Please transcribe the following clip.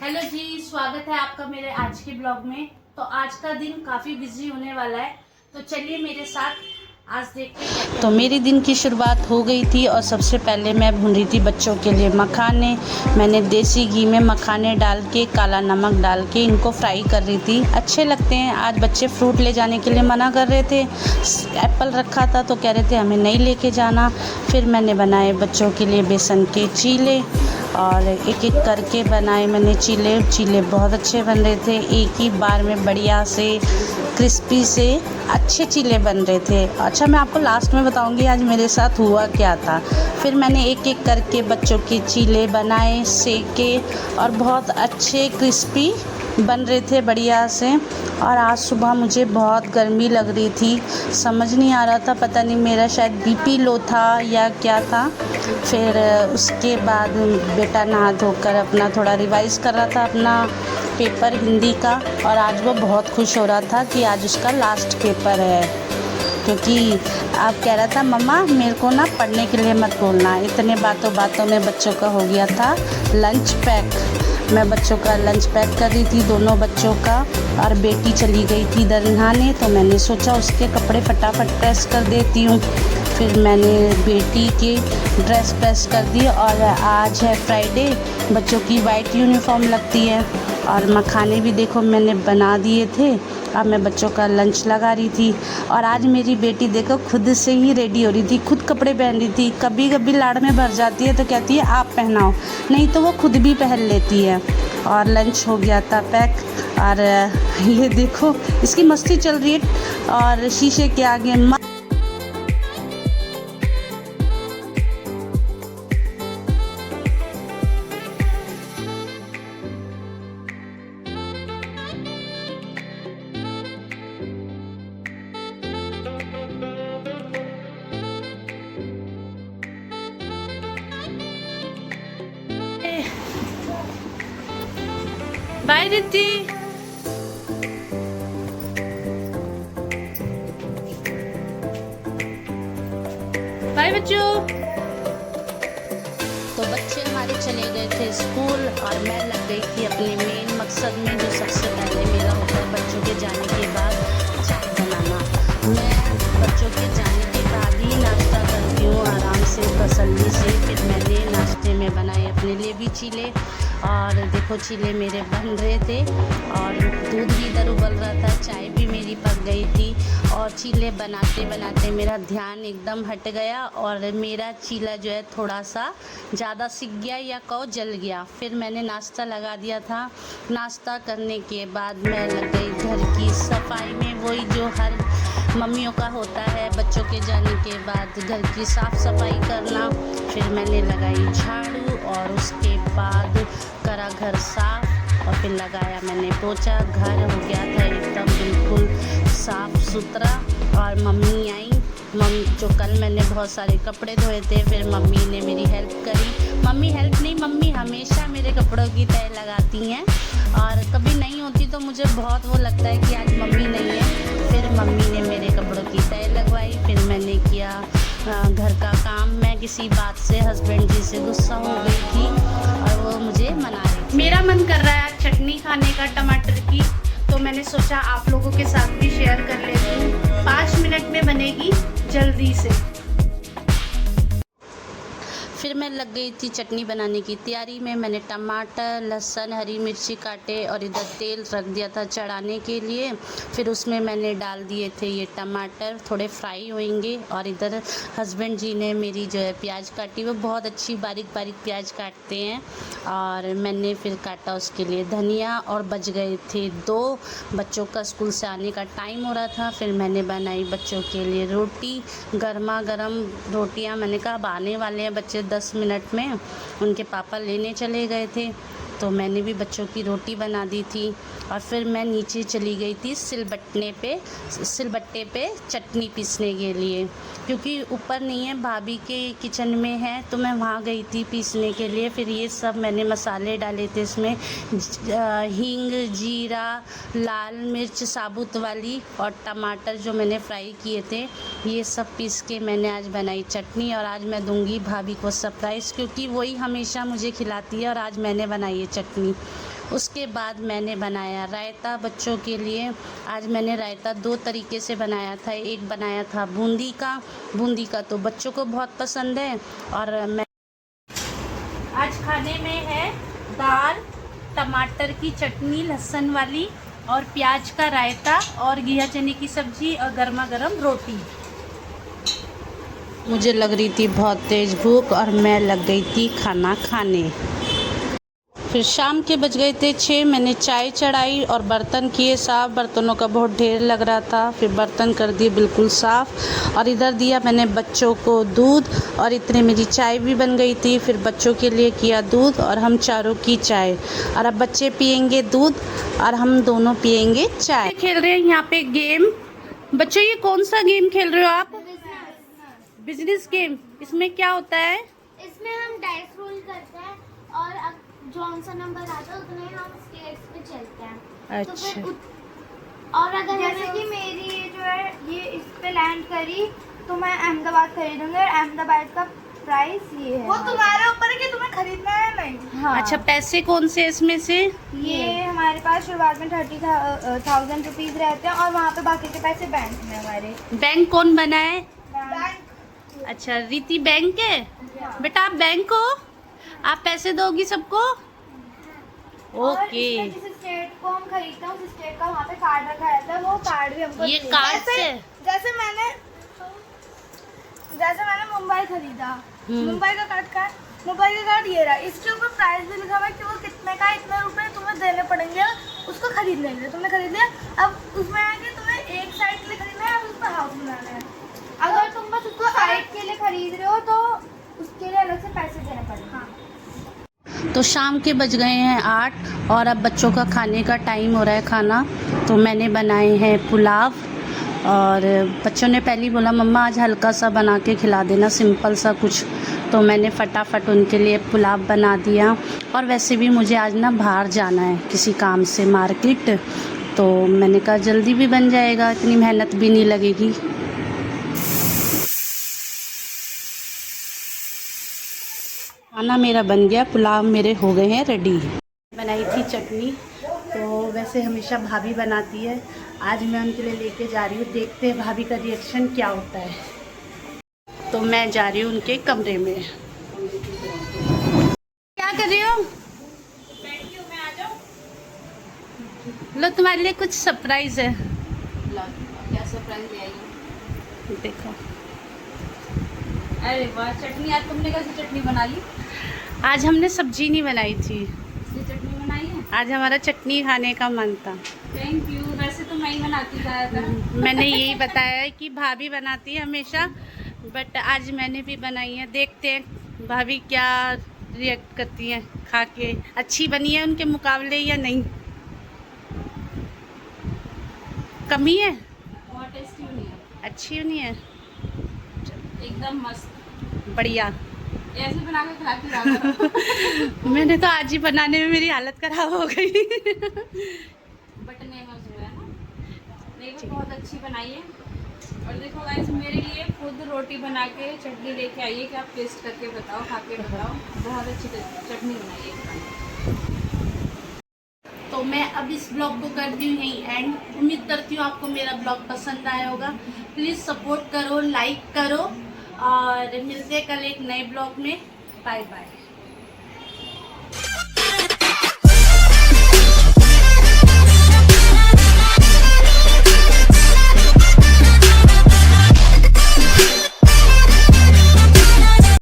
Hello जी, स्वागत है आपका मेरे आज के ब्लॉग में। तो आज का दिन काफ़ी बिजी होने वाला है, तो चलिए मेरे साथ आज देखते हैं। तो मेरे दिन की शुरुआत हो गई थी और सबसे पहले मैं भून रही थी बच्चों के लिए मखाने। मैंने देसी घी में मखाने डाल के काला नमक डाल के इनको फ्राई कर रही थी। अच्छे लगते हैं। आज बच्चे फ्रूट ले जाने के लिए मना कर रहे थे। एप्पल रखा था तो कह रहे थे हमें नहीं लेके जाना। फिर मैंने बनाए बच्चों के लिए बेसन के चीले और एक एक करके बनाए मैंने चीले बहुत अच्छे बन रहे थे। एक ही बार में बढ़िया से क्रिस्पी से अच्छे चीले बन रहे थे। अच्छा, मैं आपको लास्ट में बताऊंगी आज मेरे साथ हुआ क्या था। फिर मैंने एक एक करके बच्चों के चीले बनाए, सेके और बहुत अच्छे क्रिस्पी बन रहे थे बढ़िया से। और आज सुबह मुझे बहुत गर्मी लग रही थी, समझ नहीं आ रहा था, पता नहीं मेरा शायद बीपी लो था या क्या था। फिर उसके बाद बेटा नहा धोकर अपना थोड़ा रिवाइज़ कर रहा था अपना पेपर हिंदी का। और आज वो बहुत खुश हो रहा था कि आज उसका लास्ट पेपर है, क्योंकि आप कह रहा था मम्मा मेरे को ना पढ़ने के लिए मत बोलना। इतने बातों बातों में बच्चों का हो गया था लंच पैक। मैं बच्चों का लंच पैक कर रही थी, दोनों बच्चों का। और बेटी चली गई थी इधर नहाने, तो मैंने सोचा उसके कपड़े फटाफट प्रेस कर देती हूँ। फिर मैंने बेटी की ड्रेस प्रेस कर दी। और आज है फ्राइडे, बच्चों की वाइट यूनिफॉर्म लगती है। और मखाने भी देखो मैंने बना दिए थे। अब मैं बच्चों का लंच लगा रही थी। और आज मेरी बेटी देखो खुद से ही रेडी हो रही थी, खुद कपड़े पहन रही थी। कभी कभी लाड़ में भर जाती है तो कहती है आप पहनाओ, नहीं तो वो खुद भी पहन लेती है। और लंच हो गया था पैक। और ये देखो इसकी मस्ती चल रही है और शीशे के आगे बाय रिद्धि। बाय बच्चों। तो बच्चे हमारे चले गए थे स्कूल और मैं लग गई थी अपने मेन मकसद में, जो सबसे पहले मेरा होता है बच्चों के जाने के बाद चाय बनाना। मैं बच्चों के जाने के बाद ही नाश्ता करती हूँ आराम से तसल्ली से। फिर मैंने नाश्ते में बनाए अपने लिए भी चीले। और देखो चीले मेरे बन रहे थे और दूध भी इधर उबल रहा था, चाय भी मेरी पक गई थी। और चीले बनाते बनाते मेरा ध्यान एकदम हट गया और मेरा चीला जो है थोड़ा सा ज़्यादा सिक गया या कहो जल गया। फिर मैंने नाश्ता लगा दिया था। नाश्ता करने के बाद मैं लग गई घर की सफाई में, वही जो हर मम्मियों का होता है बच्चों के जाने के बाद घर की साफ़ सफाई करना। फिर मैंने लगाई झाड़ू और उसके बाद करा घर साफ और फिर लगाया मैंने पोछा। घर हो गया था एकदम बिल्कुल साफ़ सुथरा। और मम्मी आई, मम्मी जो कल मैंने बहुत सारे कपड़े धोए थे, फिर मम्मी ने मेरी हेल्प करी। मम्मी हेल्प नहीं, मम्मी हमेशा मेरे कपड़ों की तय लगाती हैं और कभी नहीं होती तो मुझे बहुत वो लगता है कि आज मम्मी नहीं है। फिर मम्मी ने मेरे कपड़ों की तय लगवाई। फिर मैंने किया घर का काम। मैं किसी बात से हस्बैंड जी से गुस्सा हो गई थी और वो मुझे मना रही थी। मेरा मन कर रहा है चटनी खाने का टमाटर की, तो मैंने सोचा आप लोगों के साथ भी शेयर कर लेती हूँ। 5 मिनट में बनेगी जल्दी से। फिर मैं लग गई थी चटनी बनाने की तैयारी में। मैंने टमाटर, लहसुन, हरी मिर्ची काटे और इधर तेल रख दिया था चढ़ाने के लिए। फिर उसमें मैंने डाल दिए थे ये टमाटर, थोड़े फ्राई होंगे। और इधर हस्बैंड जी ने मेरी जो है प्याज काटी, वो बहुत अच्छी बारीक बारीक प्याज काटते हैं। और मैंने फिर काटा उसके लिए धनिया। और बज गए थे 2, बच्चों का स्कूल से आने का टाइम हो रहा था। फिर मैंने बनाई बच्चों के लिए रोटी, गर्मा गर्म रोटियां। मैंने कहा अब आने वाले हैं बच्चे 10 मिनट में, उनके पापा लेने चले गए थे, तो मैंने भी बच्चों की रोटी बना दी थी। और फिर मैं नीचे चली गई थी सिलबट्टे पे चटनी पीसने के लिए, क्योंकि ऊपर नहीं है, भाभी के किचन में है, तो मैं वहाँ गई थी पीसने के लिए। फिर ये सब मैंने मसाले डाले थे इसमें, हींग, जीरा, लाल मिर्च साबुत वाली और टमाटर जो मैंने फ्राई किए थे, ये सब पीस के मैंने आज बनाई चटनी। और आज मैं दूंगी भाभी को सरप्राइज़, क्योंकि वही हमेशा मुझे खिलाती है और आज मैंने बनाई है चटनी। उसके बाद मैंने बनाया रायता बच्चों के लिए। आज मैंने रायता 2 तरीके से बनाया था। एक बनाया था बूंदी का तो बच्चों को बहुत पसंद है। और मैं आज खाने में है दाल, टमाटर की चटनी लहसुन वाली और प्याज का रायता और घिया चने की सब्जी और गर्मा गर्म रोटी। मुझे लग रही थी बहुत तेज़ भूख और मैं लग गई थी खाना खाने। फिर शाम के बज गए थे 6। मैंने चाय चढ़ाई और बर्तन किए साफ़। बर्तनों का बहुत ढेर लग रहा था। फिर बर्तन कर दिए बिल्कुल साफ़ और इधर दिया मैंने बच्चों को दूध और इतने मेरी चाय भी बन गई थी। फिर बच्चों के लिए किया दूध और हम चारों की चाय। और अब बच्चे पियेंगे दूध और हम दोनों पियेंगे चाय। खेल रहे हैं यहाँ पे गेम। बच्चों ये कौन सा गेम खेल रहे हो आप? Business game. इसमें क्या होता है? इसमें हम डाइस रोल करते हैं और अब जौन सा नंबर आता है उतने हम स्टेट्स पे चलते हैं। अच्छा। तो फिर और अगर जैसे कि मेरी ये जो है ये इस पे लैंड करी तो मैं अहमदाबाद खरीदूंगी और अहमदाबाद का प्राइस ये है। वो तुम्हारे ऊपर है कि तुम्हें खरीदना है नहीं। हाँ। अच्छा, पैसे कौन से इसमें से? ये हमारे पास शुरुआत में 30,000 रुपीज रहते हैं और वहाँ पे बाकी के पैसे बैंक में हमारे। बैंक कौन बना है? बैंक। अच्छा, रीति बैंक है। बेटा आप बैंक हो, आप पैसे दोगी सबको? ओके। जिस स्टेट को हम खरीदते हैं उस स्टेट का वहाँ पे कार्ड रखा रहता है, वो कार्ड भी हमको ये कार्ड से जैसे मैंने मुंबई खरीदा, मुंबई का कार्ड का मुंबई का कार्ड ये रहा। इसके ऊपर प्राइस भी लिखा हुआ है कि वो कितने का, इतने रुपए तुम्हें देने पड़ेंगे उसको खरीदने के लिए। तुमने खरीद लिया, अब उसमें है कि तुम्हें एक साइड के लिए खरीदना है, अब उस पर हाउस बनाना है। अगर तुम बस उसको साइड के लिए खरीद रहे हो तो उसके लिए अलग से पैसे देने पड़ेंगे। तो शाम के बज गए हैं 8 और अब बच्चों का खाने का टाइम हो रहा है खाना। तो मैंने बनाए हैं पुलाव और बच्चों ने पहले ही बोला मम्मा आज हल्का सा बना के खिला देना, सिंपल सा कुछ। तो मैंने फटाफट उनके लिए पुलाव बना दिया। और वैसे भी मुझे आज ना बाहर जाना है किसी काम से मार्केट, तो मैंने कहा जल्दी भी बन जाएगा, इतनी मेहनत भी नहीं लगेगी। खाना मेरा बन गया, पुलाव मेरे हो गए हैं रेडी। बनाई थी चटनी, तो वैसे हमेशा भाभी बनाती है, आज मैं उनके लिए लेके जा रही हूँ। देखते हैं भाभी का रिएक्शन क्या होता है। तो मैं जा रही हूँ उनके कमरे में। क्या कर रही हो? मैं आ जाऊँ? लो तुम्हारे लिए कुछ सरप्राइज है। क्या सरप्राइज ले आई हो? देखो। अरे वाह, चटनी आज तुमने कैसी चटनी बना ली? आज हमने सब्जी नहीं बनाई थी, इसलिए चटनी बनाई है। आज हमारा चटनी खाने का मन था। Thank you. वैसे तो मैं ही बनाती ज़्यादातर। मैंने यही बताया है कि भाभी बनाती है हमेशा, बट आज मैंने भी बनाई है। देखते हैं भाभी क्या रिएक्ट करती हैं खा के, अच्छी बनी है उनके मुकाबले या नहीं, कमी है, बहुत टेस्टी बनी है, अच्छी नहीं है, एकदम मस्त बढ़िया। ऐसे बना के खिलाती रहा। मैंने तो आज ही बनाने में मेरी हालत खराब हो गई। बट नेमस हुआ है ना, नेमस बहुत अच्छी बनाई है। और देखो गाइस, मेरे लिए खुद रोटी बना के चटनी लेके आई है कि आप टेस्ट करके बताओ, खा के बताओ। बहुत अच्छी चटनी बनाई है। तो मैं अब इस ब्लॉग को करती हूँ यहीं एंड। उम्मीद करती हूँ आपको मेरा ब्लॉग पसंद आया होगा। प्लीज़ सपोर्ट करो, लाइक करो और मिलते हैं कल एक नए ब्लॉग में। Bye bye.